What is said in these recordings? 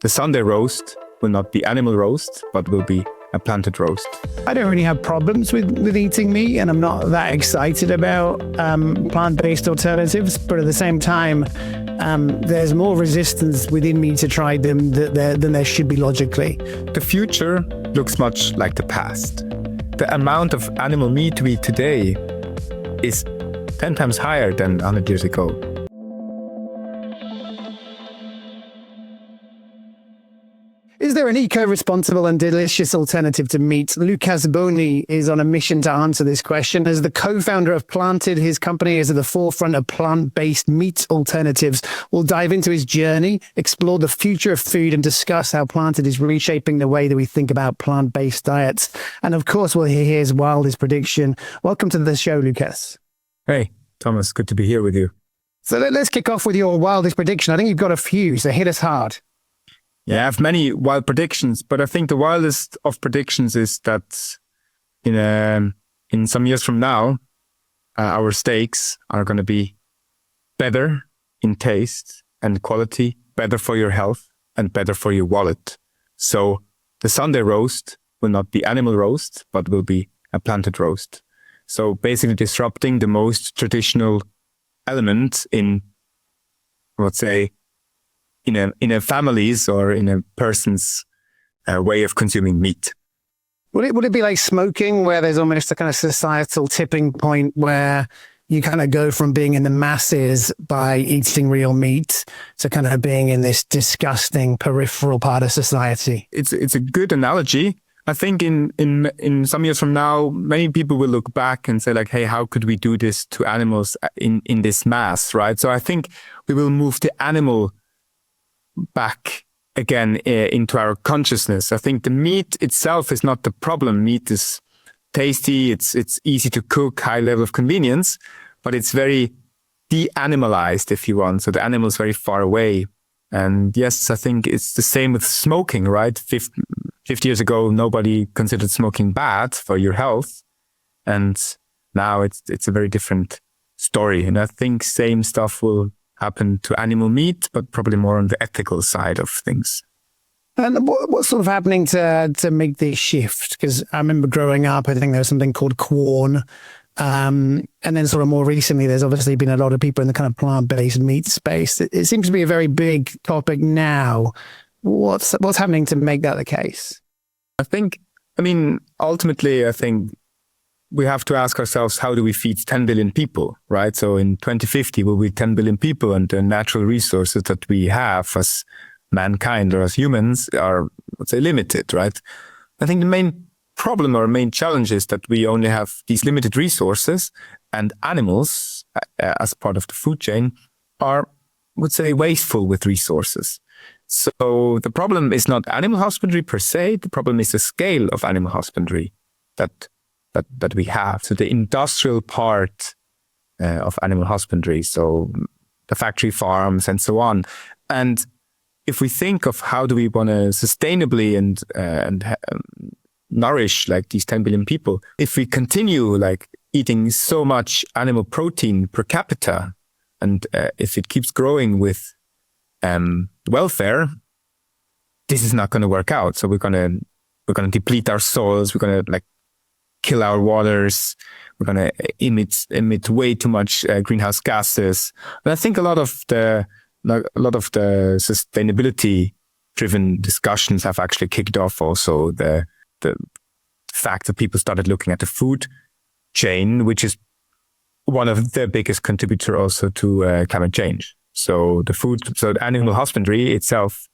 the Sunday roast will not be animal roast, but will be a planted roast. I don't really have problems with eating meat, and I'm not that excited about plant-based alternatives. But at the same time, there's more resistance within me to try them than there should be logically. The future looks much like the past. The amount of animal meat we eat today is 10 times higher than 100 years ago. Is there an eco-responsible and delicious alternative to meat? Lukas Böni is on a mission to answer this question. As the co-founder of Planted, his company is at the forefront of plant-based meat alternatives. We'll dive into his journey, explore the future of food, and discuss how Planted is reshaping the way that we think about plant-based diets. And of course, we'll hear his wildest prediction. Welcome to the show, Lukas. Hey, Thomas, good to be here with you. So let's kick off with your wildest prediction. I think you've got a few, so hit us hard. Yeah, I have many wild predictions, but I think the wildest of predictions is that in some years from now, our steaks are going to be better in taste and quality, better for your health and better for your wallet. So the Sunday roast will not be animal roast, but will be a planted roast. So basically disrupting the most traditional element in, let's say, in a family's or in a person's way of consuming meat. Would it be like smoking, where there's almost a kind of societal tipping point where you kind of go from being in the masses by eating real meat to kind of being in this disgusting peripheral part of society? It's a good analogy. I think in some years from now, many people will look back and say like, hey, how could we do this to animals in this mass, right? So I think we will move the animal back again into our consciousness. I think the meat itself is not the problem. Meat is tasty, it's easy to cook, high level of convenience, but it's very de-animalized, if you want. So the animal is very far away. And yes, I think it's the same with smoking, right? 50 years ago, nobody considered smoking bad for your health. And now it's a very different story. And I think same stuff will happen to animal meat, but probably more on the ethical side of things. And what's sort of happening to make this shift? Because I remember growing up, I think there was something called Quorn. And then sort of more recently, there's obviously been a lot of people in the kind of plant-based meat space. It seems to be a very big topic now. What's happening to make that the case? Ultimately, I think we have to ask ourselves, how do we feed 10 billion people, right? So in 2050, we'll be 10 billion people, and the natural resources that we have as mankind or as humans are, let's say, limited, right? I think the main problem or main challenge is that we only have these limited resources, and animals, as part of the food chain, are, I would say, wasteful with resources. So the problem is not animal husbandry per se. The problem is the scale of animal husbandry that we have. So the industrial part of animal husbandry, so the factory farms and so on. And if we think of how do we want to sustainably and nourish like these 10 billion people, if we continue like eating so much animal protein per capita, and if it keeps growing with welfare, this is not going to work out. So we're going to deplete our soils. We're going to like kill our waters. We're going to emit way too much greenhouse gases. And I think a lot of the sustainability driven discussions have actually kicked off also the fact that people started looking at the food chain, which is one of the biggest contributor also to climate change. So the animal husbandry itself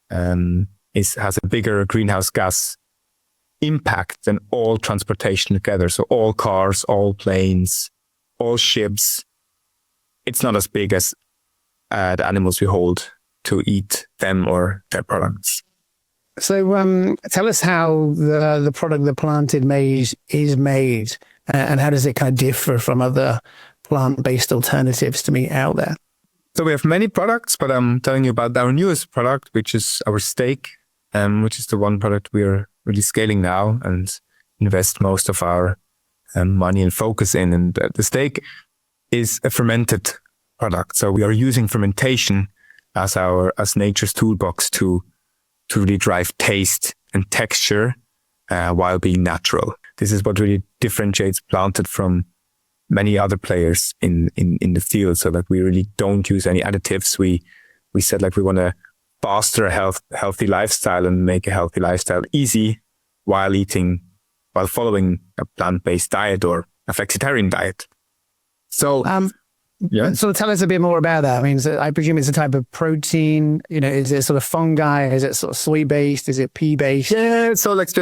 has a bigger greenhouse gas impact than all transportation together. So all cars, all planes, all ships. It's not as big as the animals we hold to eat them or their products. So tell us how the product that Planted made is made, and how does it kind of differ from other plant-based alternatives to meat out there? So we have many products, but I'm telling you about our newest product, which is our steak, which is the one product we are really scaling now and invest most of our money and focus in. And the steak is a fermented product. So we are using fermentation as nature's toolbox to to really drive taste and texture while being natural. This is what really differentiates Planted from many other players in the field. So like we really don't use any additives. We said like we want to foster a healthy lifestyle and make a healthy lifestyle easy while following a plant-based diet or a flexitarian diet. So yeah. So tell us a bit more about that. I mean, I presume it's a type of protein. Is it sort of fungi? Is it sort of soy-based? Is it pea-based? Yeah. So like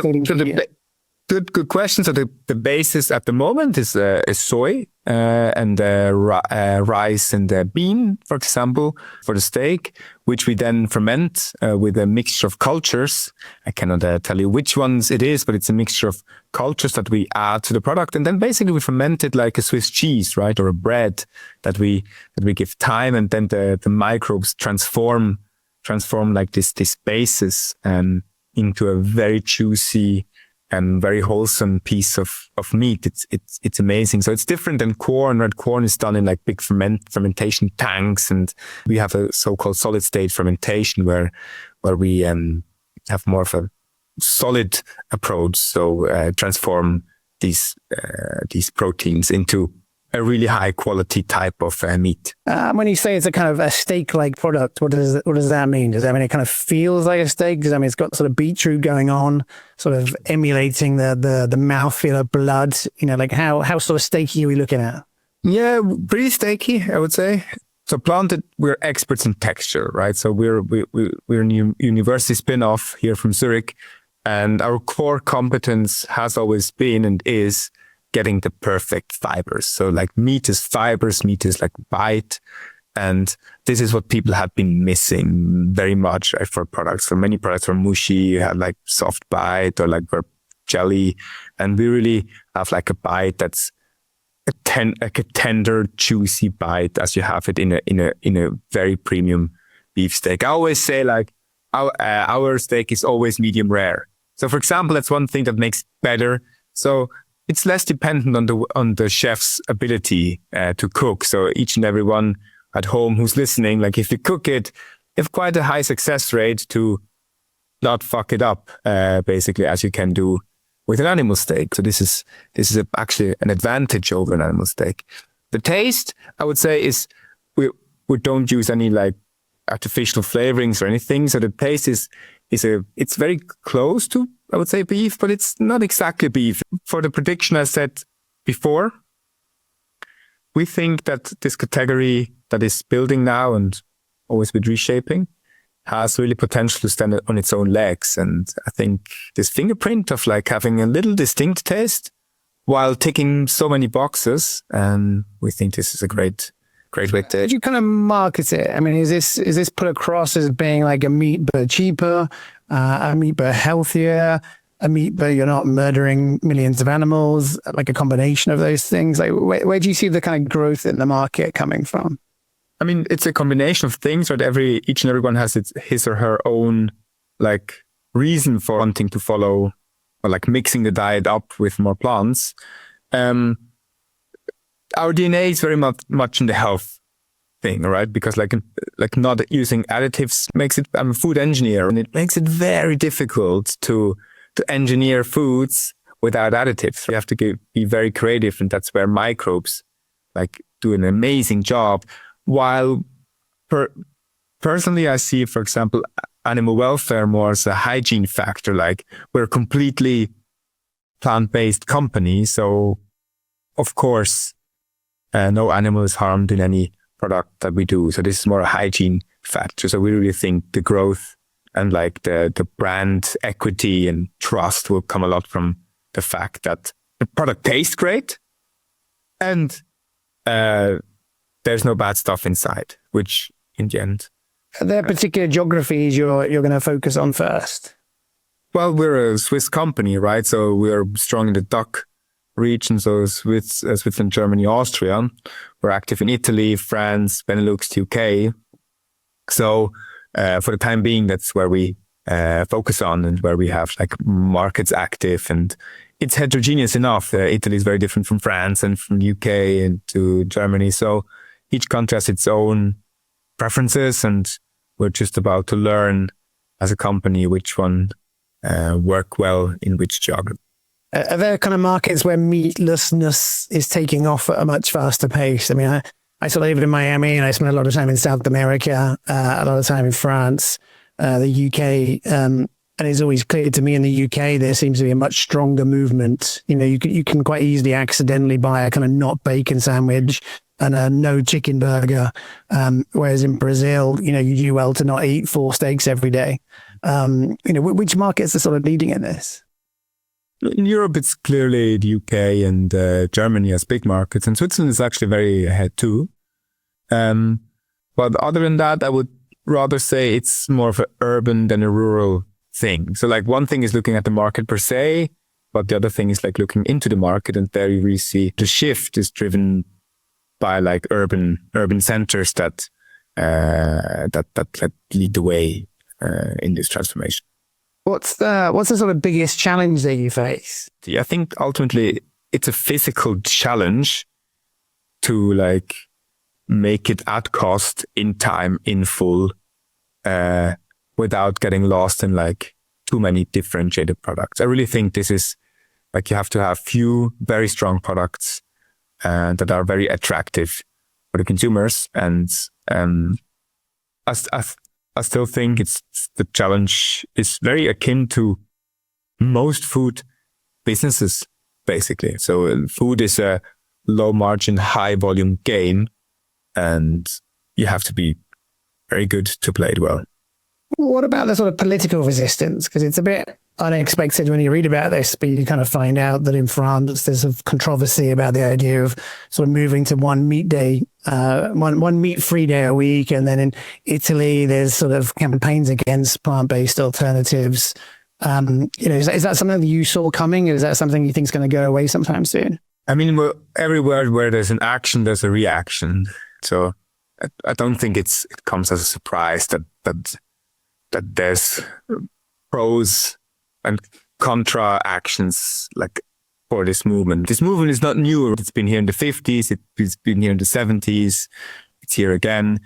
good question. So the basis at the moment is soy and rice and bean, for example, for the steak, which we then ferment with a mixture of cultures. I cannot tell you which ones it is, but it's a mixture of cultures that we add to the product, and then basically we ferment it like a Swiss cheese, right, or a bread that we give time, and then the microbes transform like this basis into a very juicy and very wholesome piece of meat. It's amazing. So it's different than corn. Red corn is done in like big fermentation tanks, and we have a so-called solid state fermentation where we have more of a solid approach. So transform these proteins into a really high quality type of meat. When you say it's a kind of a steak-like product, what does that mean? Does that mean it kind of feels like a steak? Does that mean it's got sort of beetroot going on, sort of emulating the mouthfeel of blood? Like how sort of steaky are we looking at? Yeah, pretty steaky, I would say. So Planted, we're experts in texture, right? So we're a university spin-off here from Zurich, and our core competence has always been and is getting the perfect fibers. So like meat is fibers, meat is like bite. And this is what people have been missing very much, right, for products. So many products are mushy, you have like soft bite or like jelly. And we really have like a bite that's like a tender, juicy bite as you have it in a very premium beef steak. I always say like our steak is always medium rare. So for example, that's one thing that makes it better. So it's less dependent on the chef's ability to cook. So each and every one at home who's listening, like if you cook it, you have quite a high success rate to not fuck it up, basically, as you can do with an animal steak. So this is actually an advantage over an animal steak. The taste, I would say, is we don't use any like artificial flavorings or anything. So the taste it's very close to, I would say, beef, but it's not exactly beef. For the prediction I said before, we think that this category that is building now and always with reshaping has really potential to stand on its own legs. And I think this fingerprint of like having a little distinct taste while ticking so many boxes, and we think this is a great way to. Did you kind of market it? I mean, is this put across as being like a meat but cheaper, a meat but healthier, a meat but you're not murdering millions of animals, like a combination of those things? Like where do you see the kind of growth in the market coming from? I mean, it's a combination of things, right? Each and everyone has his or her own like reason for wanting to follow or like mixing the diet up with more plants. Our DNA is very much in the health thing, right? Because like not using additives makes it. I'm a food engineer, and it makes it very difficult to engineer foods without additives. You have to be very creative, and that's where microbes like do an amazing job. While personally, I see, for example, animal welfare more as a hygiene factor. Like we're a completely plant-based company, so of course. No animal is harmed in any product that we do. So this is more a hygiene factor. So we really think the growth and like the brand equity and trust will come a lot from the fact that the product tastes great and there's no bad stuff inside, which in the end. Are there particular geographies you're going to focus on first? Well, we're a Swiss company, right? So we're strong in the DACH region, so Switzerland, Germany, Austria. We're active in Italy, France, Benelux, UK. So for the time being, that's where we focus on and where we have like markets active, and it's heterogeneous enough. Italy is very different from France and from UK and to Germany. So each country has its own preferences, and we're just about to learn as a company, which one work well in which geography. Are there kind of markets where meatlessness is taking off at a much faster pace? I mean, I sort of lived in Miami and I spent a lot of time in South America, a lot of time in France, the UK. And it's always clear to me in the UK, there seems to be a much stronger movement. You know, you can quite easily accidentally buy a kind of not bacon sandwich and a no chicken burger. Whereas in Brazil, you know, you do well to not eat 4 steaks every day. You know, which markets are sort of leading in this? In Europe, it's clearly the UK and Germany as big markets, and Switzerland is actually very ahead too. But other than that, I would rather say it's more of an urban than a rural thing. So like one thing is looking at the market per se, but the other thing is like looking into the market, and there you really see the shift is driven by like urban centers that lead the way in this transformation. What's the sort of biggest challenge that you face? I think ultimately it's a physical challenge to like make it at cost, in time, in full, without getting lost in like too many differentiated products. I really think this is like you have to have few very strong products that are very attractive for the consumers. And I still think the challenge is very akin to most food businesses, basically. So food is a low margin, high volume game, and you have to be very good to play it well. What about the sort of political resistance? Because it's a bit unexpected when you read about this, but you kind of find out that in France there's a controversy about the idea of sort of moving to one meat day, one meat-free day a week, and then in Italy there's sort of campaigns against plant-based alternatives. You know, is that something that you saw coming? Is that something you think is going to go away sometime soon? I mean, everywhere where there's an action, there's a reaction. So I don't think it comes as a surprise that there's pros and contra actions like for this movement. This movement is not new. It's been here in the 50s. It's been here in the 70s. It's here again.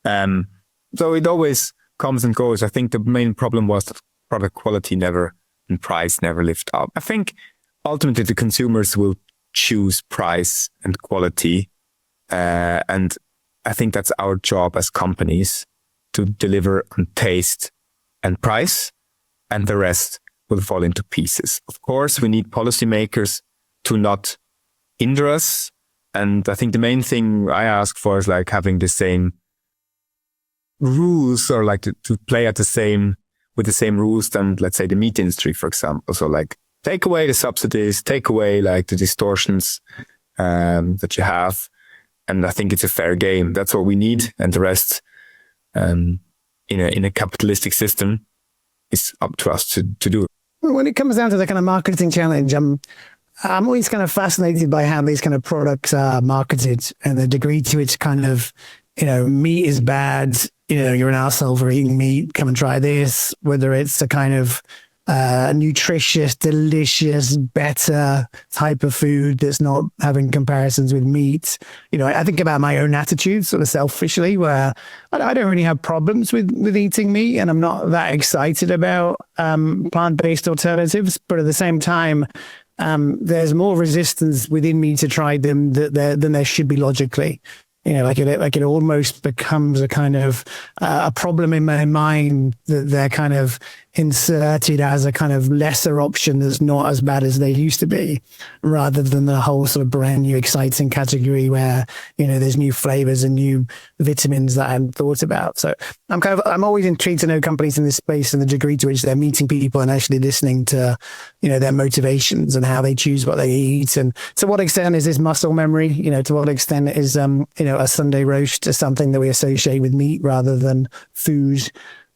So it always comes and goes. I think the main problem was that product quality and price never lived up. I think ultimately the consumers will choose price and quality. And I think that's our job as companies to deliver on taste and price, and the rest will fall into pieces. Of course, we need policymakers to not hinder us. And I think the main thing I ask for is like having the same rules, or like to play with the same rules than, let's say, the meat industry, for example. So like take away the subsidies, take away like the distortions that you have. And I think it's a fair game. That's what we need. And the rest, in a capitalistic system, is up to us to do. When it comes down to the kind of marketing challenge, I'm always kind of fascinated by how these kind of products are marketed and the degree to which kind of, you know, meat is bad. You know, you're an arsehole for eating meat. Come and try this. Whether it's a kind of nutritious, delicious, better type of food that's not having comparisons with meat. You know, I think about my own attitude sort of selfishly, where I don't really have problems with eating meat, and I'm not that excited about plant-based alternatives. But at the same time, there's more resistance within me to try them than there should be logically. You know, like it almost becomes a kind of a problem in my mind that they're kind of inserted as a kind of lesser option that's not as bad as they used to be, rather than the whole sort of brand new exciting category where, you know, there's new flavors and new vitamins that I hadn't thought about. So I'm always intrigued to know companies in this space and the degree to which they're meeting people and actually listening to, you know, their motivations and how they choose what they eat. And to what extent is this muscle memory? You know, to what extent is, you know, a Sunday roast is something that we associate with meat rather than food?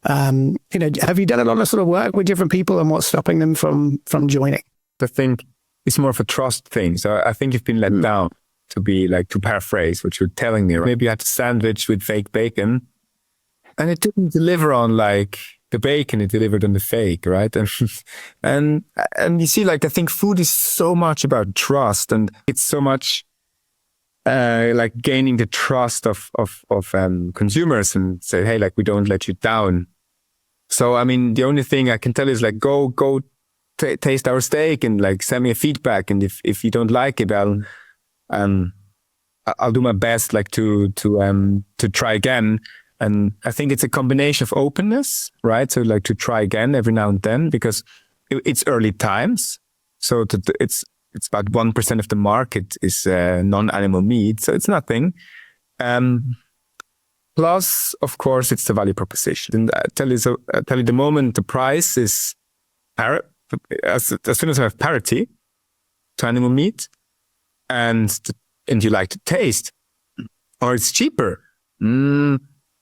You know, have you done a lot of sort of work with different people, and what's stopping them from joining? I think it's more of a trust thing. So I think you've been let down, to paraphrase what you're telling me. Right? Maybe you had a sandwich with fake bacon and it didn't deliver on like the bacon, it delivered on the fake, right? And you see, like, I think food is so much about trust, and it's so much like gaining the trust of consumers and say, hey, like, we don't let you down. So, I mean, the only thing I can tell is like, go taste our steak and like send me a feedback. And if you don't like it, I'll do my best like to try again. And I think it's a combination of openness, right? So like to try again every now and then, because it's early times. So it's about 1% of the market is non-animal meat. So it's nothing. Plus, of course, it's the value proposition. And I tell you, the moment the price is as soon as I have parity to animal meat, and you like to taste, or it's cheaper, the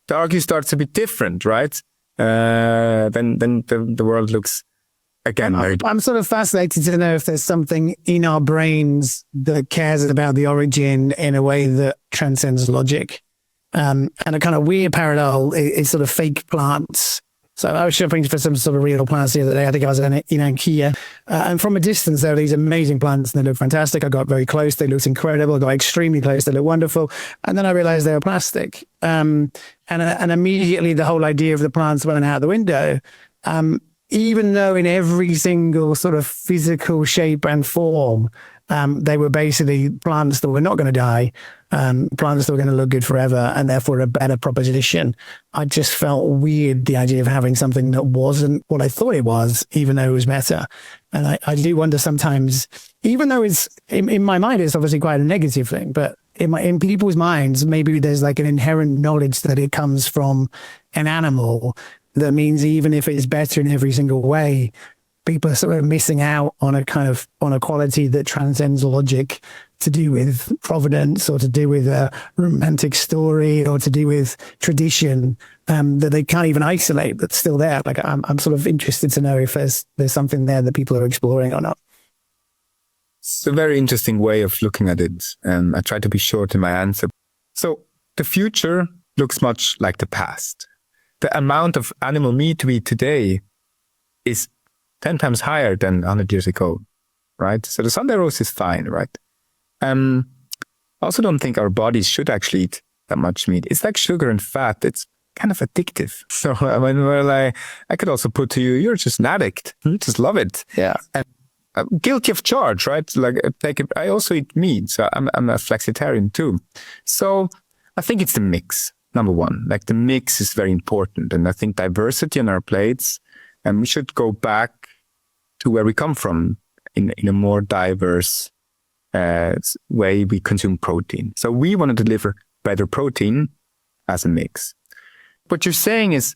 argument starts to be different, right? Then the world looks again very different. I'm sort of fascinated to know if there's something in our brains that cares about the origin in a way that transcends logic. And a kind of weird parallel is sort of fake plants. So I was shopping for some sort of real plants the other day. I think I was in IKEA. And from a distance, there are these amazing plants and they look fantastic. I got very close. They looked incredible. I got extremely close. They look wonderful. And then I realized they were plastic. And immediately the whole idea of the plants went out the window. Even though in every single sort of physical shape and form, they were basically plants that were not going to die, plants that were going to look good forever, and therefore a better proposition. I just felt weird, the idea of having something that wasn't what I thought it was, even though it was better. And I do wonder sometimes, even though it's, in my mind, it's obviously quite a negative thing, but in people's minds, maybe there's like an inherent knowledge that it comes from an animal. That means even if it's better in every single way, people are sort of missing out on a quality that transcends logic, to do with provenance or to do with a romantic story or to do with tradition, that they can't even isolate, that's still there. Like I'm sort of interested to know if there's something there that people are exploring or not. It's a very interesting way of looking at it. I try to be short in my answer. So the future looks much like the past. The amount of animal meat we eat today is 10 times higher than 100 years ago, right? So the Sunday roast is fine, right? I also don't think our bodies should actually eat that much meat. It's like sugar and fat. It's kind of addictive. So I could also put to you, you're just an addict. You just love it. Yeah. And I'm guilty of charge, right? Like I also eat meat. So I'm a flexitarian too. So I think it's the mix. Number one, like the mix is very important. And I think diversity on our plates, and we should go back to where we come from in a more diverse way we consume protein. So we want to deliver better protein as a mix. What you're saying is,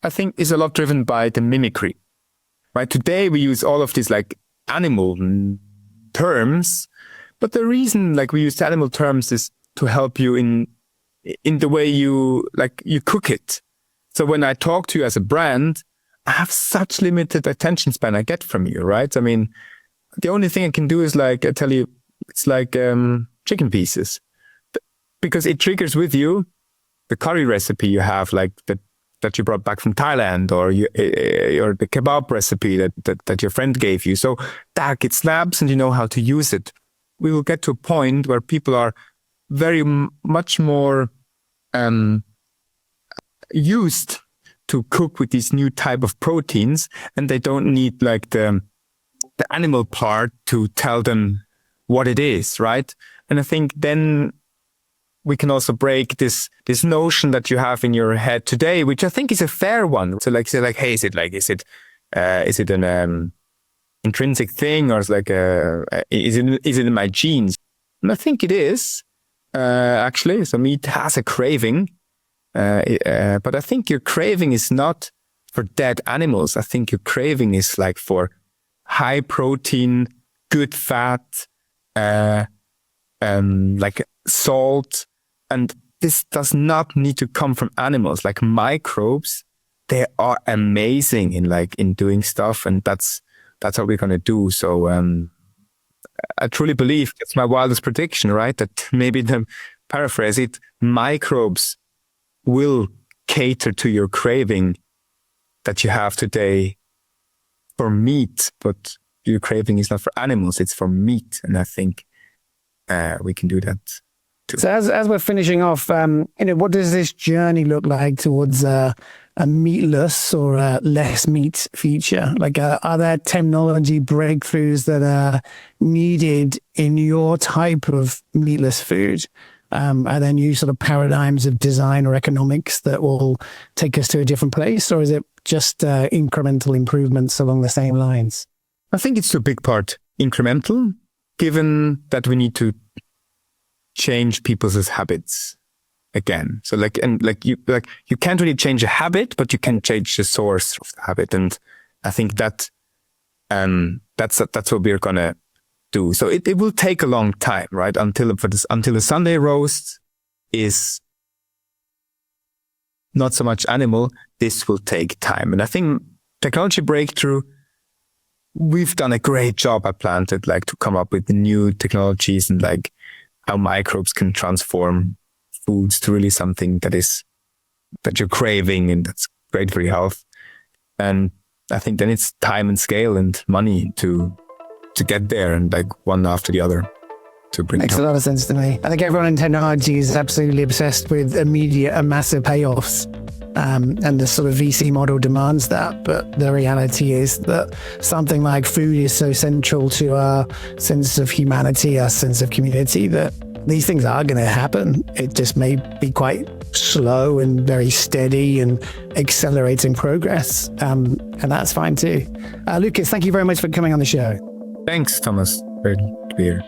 I think, is a lot driven by the mimicry, right? Today we use all of these like animal terms, but the reason like we use animal terms is to help you in the way you cook it. So when I talk to you as a brand, I have such limited attention span I get from you, right? I mean, the only thing I can do is like, I tell you, it's like chicken pieces, because it triggers with you the curry recipe you have, like that you brought back from Thailand, or the kebab recipe that your friend gave you. So it snaps and you know how to use it. We will get to a point where people are very much more used to cook with these new type of proteins, and they don't need like the animal part to tell them what it is, right? And I think then we can also break this notion that you have in your head today, which I think is a fair one. So like say like, hey, is it an intrinsic thing, or is it in my genes? And I think it is. Actually, so meat has a craving, but I think your craving is not for dead animals. I think your craving is like for high protein, good fat, like salt, and this does not need to come from animals. Like microbes, they are amazing in doing stuff, and that's what we're gonna do. So I truly believe it's my wildest prediction, right? That maybe paraphrase it, microbes will cater to your craving that you have today for meat, but your craving is not for animals, it's for meat. And I think we can do that too. So as we're finishing off, what does this journey look like towards a meatless or a less meat future? Like, are there technology breakthroughs that are needed in your type of meatless food? Are there new sort of paradigms of design or economics that will take us to a different place? Or is it just incremental improvements along the same lines? I think it's a big part incremental, given that we need to change people's habits again. So you can't really change a habit, but you can change the source of the habit. And I think that that's what we're gonna do. So it will take a long time, right? Until the Sunday roast is not so much animal, this will take time. And I think technology breakthrough, we've done a great job at Planted, like to come up with the new technologies and like how microbes can transform foods to really something that you're craving and that's great for your health. And I think then it's time and scale and money to get there, and like one after the other to bring Makes a lot of sense to me. I think everyone in technology is absolutely obsessed with immediate and massive payoffs. And the sort of VC model demands that. But the reality is that something like food is so central to our sense of humanity, our sense of community, that these things are going to happen. It just may be quite slow and very steady and accelerating progress. And that's fine too. Lukas, thank you very much for coming on the show. Thanks, Thomas. Great to be here.